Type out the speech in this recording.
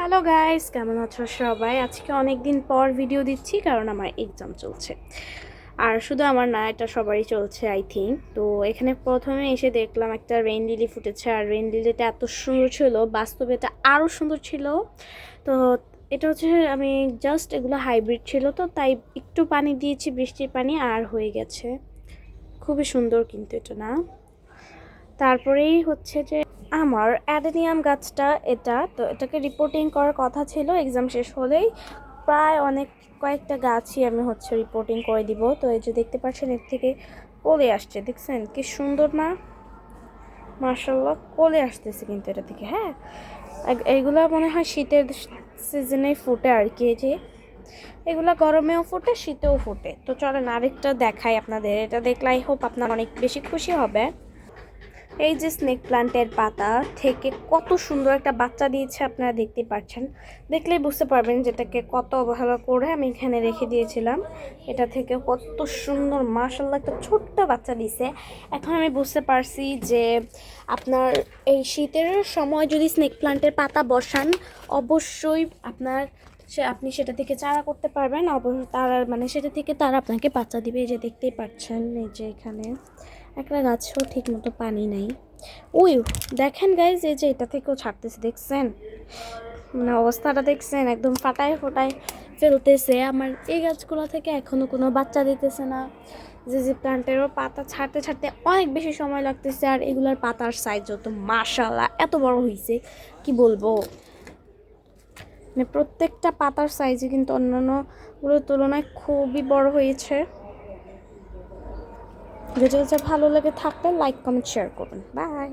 Hello guys, কেমন আছো সবাই? আজকে অনেক দিন পর ভিডিও দিচ্ছি কারণ আমার এক্সাম চলছে। আর শুধু আমার না, এটা সবারই চলছে আই থিঙ্ক। তো এখানে প্রথমে এসে দেখলাম একটা রেইন লিলি ফুটেছে, আর রেইন লিলিটা এত সুন্দর ছিল, বাস্তবে এটা আরও সুন্দর ছিল। তো এটা হচ্ছে, আমি জাস্ট এগুলো হাইব্রিড ছিল তো তাই একটু পানি দিয়েছি, বৃষ্টির পানি, আর হয়ে গেছে। খুবই সুন্দর কিন্তু এটা, না? তারপরেই হচ্ছে যে আমার অ্যাডেনিয়াম গাছটা, তো এটাকে রিপোর্টিং করার কথা ছিল এক্সাম শেষ হলেই। প্রায় কয়েকটা গাছই আমি রিপোর্টিং করে দিব। তো এই যে দেখতে পাচ্ছেন, এর থেকে কলে আসছে, দেখছেন কি সুন্দর না? মার্শাল্লাহ, কলে আসতেছে কিন্তু এটা থেকে। হ্যাঁ, এইগুলো মনে হয় শীতের সিজনে ফুটে আর কি। এই যে এগুলো গরমেও ফুটে, শীতেও ফুটে। তো চলেন আরেকটা দেখাই আপনাদের। এটা দেখলে আই হোপ আপনারা অনেক বেশি খুশি হবে। এই যে স্নেক প্লান্টের পাতা থেকে কত সুন্দর একটা বাচ্চা দিয়েছে, আপনারা দেখতে পাচ্ছেন। দেখলেই বুঝতে পারবেন যেটাকে কত অবহেলা করে আমি এখানে রেখে দিয়েছিলাম। এটা থেকে কত সুন্দর মাশাআল্লাহ একটা ছোট্ট বাচ্চা দিয়েছে। এখন আমি বুঝতে পারছি যে আপনার এই শীতের সময় যদি স্নেক প্লান্টের পাতা বসান, অবশ্যই আপনি সেটা থেকে চারা করতে পারবেন। তারা সেটা থেকে তারা আপনাকে বাচ্চা দিবে। এই যে দেখতেই পাচ্ছেন, এই যে এখানে একটা গাছও ঠিক মতো পানি নাই। ওই দেখেন গাইজ, এই যে এটা থেকেও ছাড়তেছে, দেখছেন? অবস্থাটা দেখছেন, একদম ফাটায় ফোটায় ফেলতেছে। আমার এই গাছগুলো থেকে এখনো কোনো বাচ্চা দিতেছে না। যে প্লান্টেরও পাতা ছাড়তে ছাড়তে অনেক বেশি সময় লাগতেছে, আর এগুলার পাতার সাইজ যত মাশাআল্লাহ এত বড় হয়েছে, কি বলবো। প্রত্যেকটা পাতার সাইজে কিন্তু অন্যান্যগুলোর তুলনায় খুবই বড় হয়েছে। ভিডিওটা ভালো লাগে থাকলে লাইক, কমেন্ট, শেয়ার করুন। বাই।